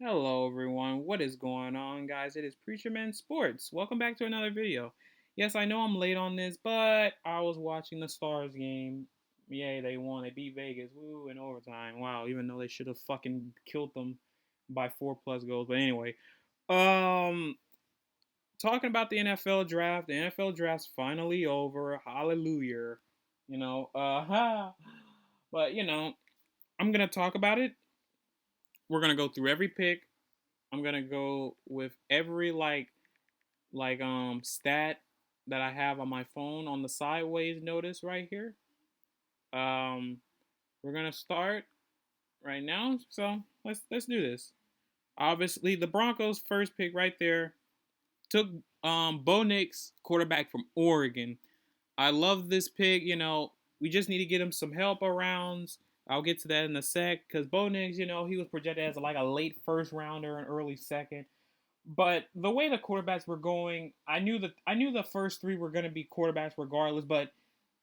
Hello, everyone. What is going on, guys? It is Preacher Man Sports. Welcome back to another video. Yes, I know I'm late on this, but I was watching the Stars game. Yay, they won. They beat Vegas. Woo, in overtime. Wow, even though they should have fucking killed them by 4+ goals. But anyway, um, talking about the NFL draft. The NFL draft's finally over. Hallelujah. But I'm gonna talk about it. We're gonna go through every pick. I'm gonna go with every stat that I have on my phone on the sideways notice right here. Um, we're gonna start right now. So let's do this. Obviously, the Broncos' first pick right there took Bo Nix, quarterback from Oregon. I love this pick. We just need to get him some help around. I'll get to that in a sec because Bo Nix, he was projected as like a late first rounder, an early second. But the way the quarterbacks were going, I knew the first three were going to be quarterbacks regardless. But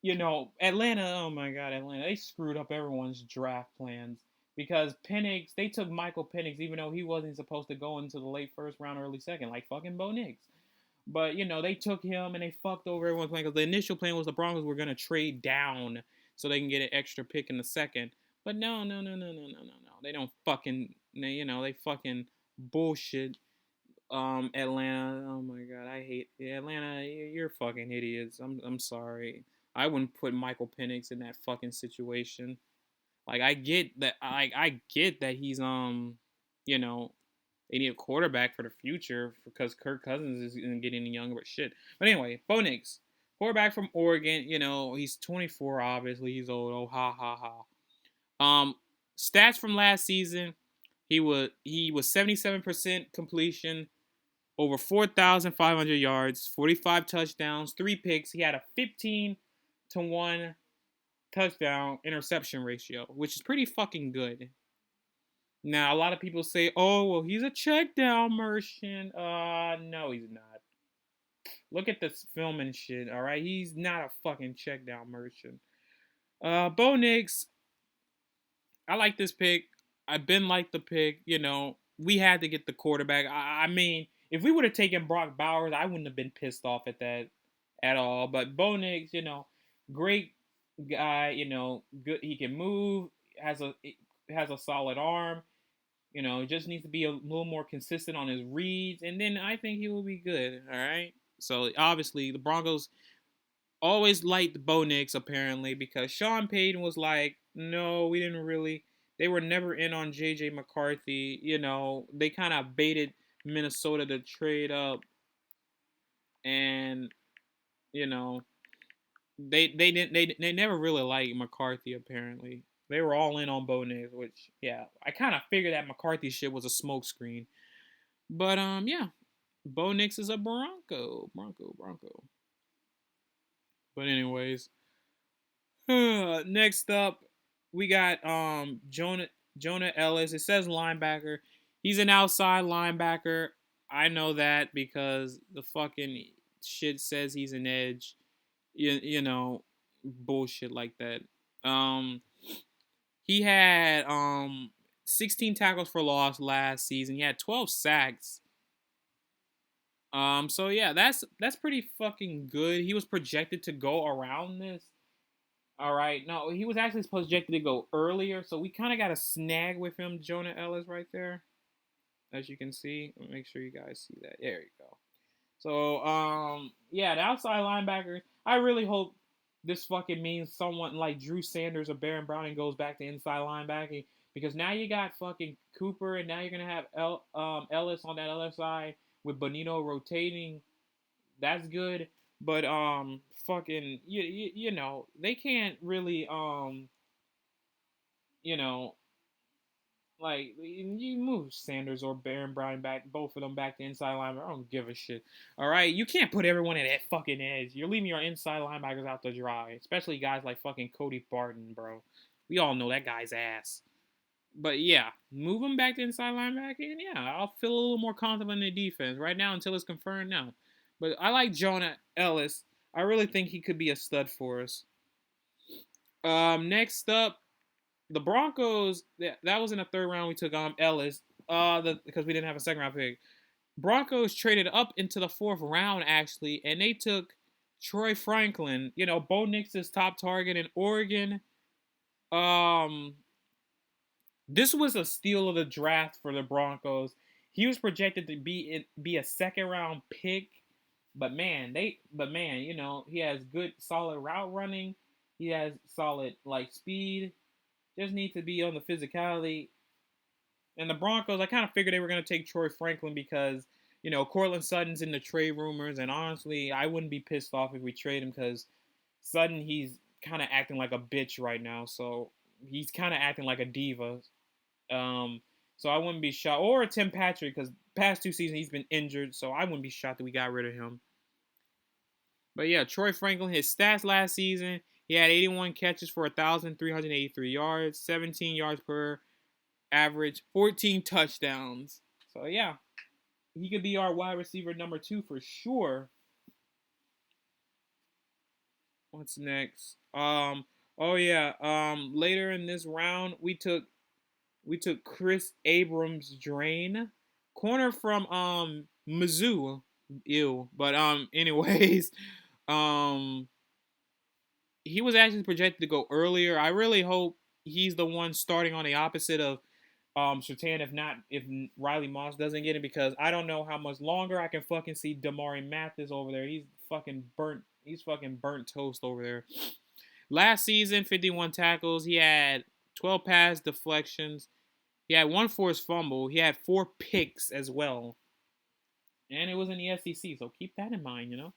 Atlanta, oh my God, Atlanta, they screwed up everyone's draft plans because Penix, they took Michael Penix even though he wasn't supposed to go into the late first round, early second, like fucking Bo Nix. But they took him and they fucked over everyone's plan because the initial plan was the Broncos were going to trade down so they can get an extra pick in the second. But no, no, no, no, no, no, no, no. They don't fucking, they fucking bullshit. Atlanta. Oh my God, I hate Atlanta. You're fucking idiots. I'm sorry. I wouldn't put Michael Penix in that fucking situation. Like I get that he's you know, they need a quarterback for the future because Kirk Cousins is getting younger, but shit. But anyway, Bo Nix, quarterback from Oregon. He's 24. Obviously, he's old. Oh ha ha ha. Stats from last season. He was 77% completion, over 4,500 yards, 45 touchdowns, 3 picks. He had a 15-1 touchdown interception ratio, which is pretty fucking good. Now, a lot of people say, "Oh, well, he's a check down merchant." No, he's not. Look at this film and shit. All right, he's not a fucking check down merchant. Bo Nix, I like this pick. I've been like the pick. We had to get the quarterback. I mean, if we would have taken Brock Bowers, I wouldn't have been pissed off at that at all. But Bo Nix, great guy. Good. He can move. Has a solid arm. Just needs to be a little more consistent on his reads, and then I think he will be good. All right. So obviously the Broncos always liked Bo Nix apparently because Sean Payton was like, no, we didn't really. They were never in on JJ McCarthy. They kind of baited Minnesota to trade up, and you know they never really liked McCarthy apparently. They were all in on Bo Nix, which yeah, I kind of figured that McCarthy shit was a smokescreen. But yeah, Bo Nix is a Bronco. But anyways, next up we got Jonah Ellis. It says linebacker. He's an outside linebacker. I know that because the fucking shit says he's an edge. Bullshit like that. He had 16 tackles for loss last season. He had 12 sacks. So yeah, that's pretty fucking good. He was projected to go around this. All right. No, he was actually projected to go earlier, so we kind of got a snag with him, Jonah Ellis, right there, as you can see. Make sure you guys see that. There you go. So, yeah, the outside linebackers. I really hope this fucking means someone like Drew Sanders or Baron Browning goes back to inside linebacking because now you got fucking Cooper and now you're gonna have Ellis on that other side with Bonino rotating. That's good, but fucking they can't really you know like you move Sanders or Baron Brown back, both of them back to inside linebacker. I don't give a shit. All right, you can't put everyone at that fucking edge. You're leaving your inside linebackers out to dry, especially guys like fucking Cody Barton, bro. We all know that guy's ass. But yeah, move him back to inside linebacker, and yeah, I'll feel a little more confident in the defense right now until it's confirmed now. But I like Jonah Ellis. I really think he could be a stud for us. Next up, the Broncos. That was in the third round. We took Ellis. because we didn't have a second round pick. Broncos traded up into the fourth round actually, and they took Troy Franklin. You know, Bo Nix's top target in Oregon. Um, this was a steal of the draft for the Broncos. He was projected to be a second round pick, but man, you know, he has good solid route running. He has solid like speed. Just needs to be on the physicality. And the Broncos, I kind of figured they were going to take Troy Franklin because, you know, Cortland Sutton's in the trade rumors. And honestly, I wouldn't be pissed off if we trade him because Sutton, he's kind of acting like a bitch right now. So he's kind of acting like a diva. Um, so I wouldn't be shocked. Or Tim Patrick because past 2 seasons he's been injured. So I wouldn't be shocked that we got rid of him. But yeah, Troy Franklin, his stats last season, he had 81 catches for 1,383 yards, 17 yards per average, 14 touchdowns. So yeah, he could be our wide receiver number 2 for sure. What's next? Oh yeah. Later in this round, we took Chris Abrams Drain, corner from Mizzou. Ew. But anyways, um, he was actually projected to go earlier. I really hope he's the one starting on the opposite of Sertan, if Riley Moss doesn't get it, because I don't know how much longer I can fucking see Damari Mathis over there. He's fucking burnt. He's fucking burnt toast over there. Last season, 51 tackles. He had 12 pass deflections. He had 1 forced fumble. He had 4 picks as well. And it was in the SEC, so keep that in mind, you know.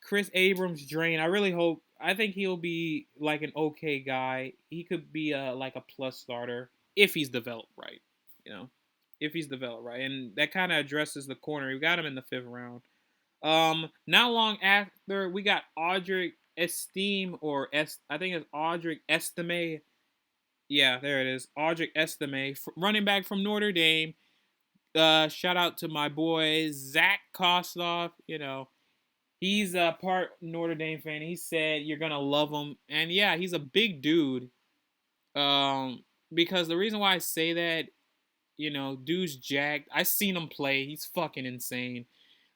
Chris Abrams Drain. I think he'll be like an okay guy. He could be like a plus starter if he's developed right, you know. If he's developed right. And that kind of addresses the corner. We got him in the 5th round. Not long after, we got Audric Estime, I think it's Audric Estime. Yeah, there it is. Audric Estime, running back from Notre Dame. Shout out to my boy Zach Kostoff. You know, he's a part Notre Dame fan. He said you're gonna love him, and yeah, he's a big dude. Because the reason why I say that, you know, dude's jacked. I seen him play. He's fucking insane.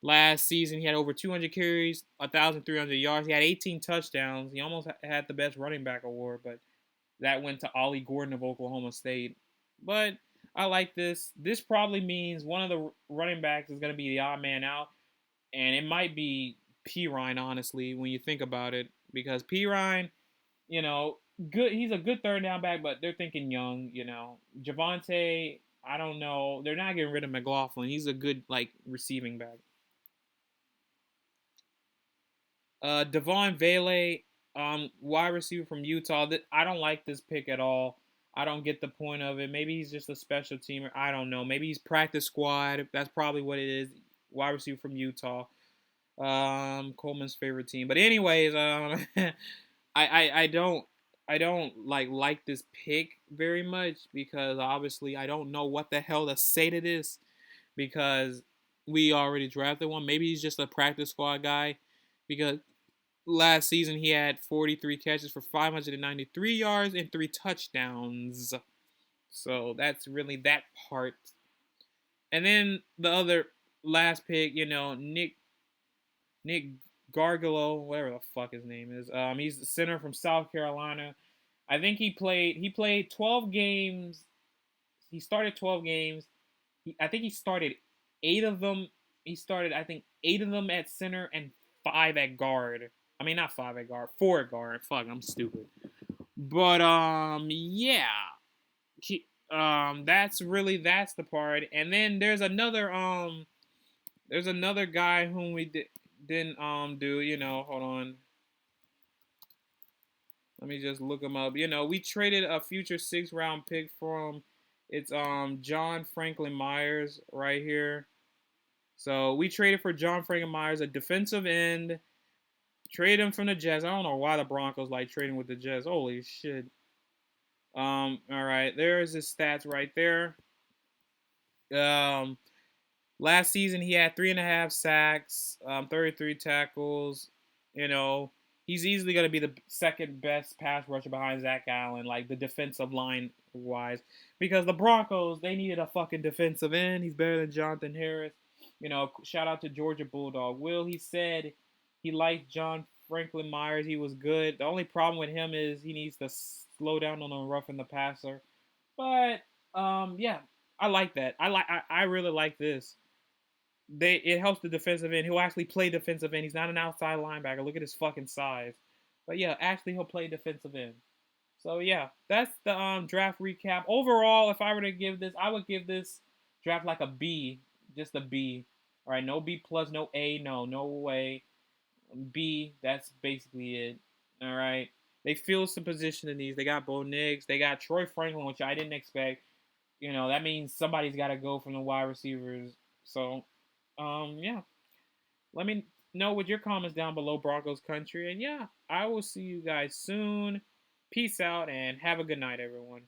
Last season, he had over 200 carries, 1,300 yards. He had 18 touchdowns. He almost had the best running back award, but that went to Ollie Gordon of Oklahoma State. But I like this. This probably means one of the running backs is going to be the odd man out, and it might be Pirine, honestly, when you think about it, because Pirine, you know, good. He's a good third down back, but they're thinking young. You know, Javonte, I don't know. They're not getting rid of McLaughlin. He's a good like receiving back. Devon Vele, wide receiver from Utah. I don't like this pick at all. I don't get the point of it. Maybe he's just a special teamer. I don't know. Maybe he's practice squad. That's probably what it is. Wide receiver from Utah. Coleman's favorite team. But anyways, I don't like this pick very much because obviously I don't know what the hell to say to this because we already drafted one. Maybe he's just a practice squad guy because last season he had 43 catches for 593 yards and 3 touchdowns. So that's really that part. And then the other last pick, you know, Nick Gargalo, whatever the fuck his name is. He's the center from South Carolina. I think he played 12 games. He started 12 games. I think he started 8 of them. He started, I think, 8 of them at center and 5 at guard. I mean, not 5 at guard, 4 at guard. Fuck, I'm stupid. But yeah. That's the part. And then there's another guy whom we didn't do. You know, hold on. Let me just look him up. You know, we traded a future 6th round pick for him. It's John Franklin Myers right here. So we traded for John Franklin Myers, a defensive end. Trade him from the Jets. I don't know why the Broncos like trading with the Jets. Holy shit. All right, there's his stats right there. Last season he had 3.5 sacks, 33 tackles. You know, he's easily going to be the second best pass rusher behind Zach Allen, like the defensive line wise, because the Broncos, they needed a fucking defensive end. He's better than Jonathan Harris. You know, shout out to Georgia Bulldog Will. He said he liked John Franklin Myers. He was good. The only problem with him is he needs to slow down on the roughing the passer. But yeah, I like that. I really like this. It helps the defensive end. He'll actually play defensive end. He's not an outside linebacker. Look at his fucking size. But yeah, actually he'll play defensive end. So yeah, that's the draft recap. Overall, if I were to give this, I would give this draft like a B, just a B. All right, no B plus, no A, no way. B, that's basically it. All right, they filled some position in these. They got Bo Nix, they got Troy Franklin, which I didn't expect. You know, that means somebody's got to go from the wide receivers. So, yeah, let me know with your comments down below, Broncos country. And yeah, I will see you guys soon. Peace out and have a good night, everyone.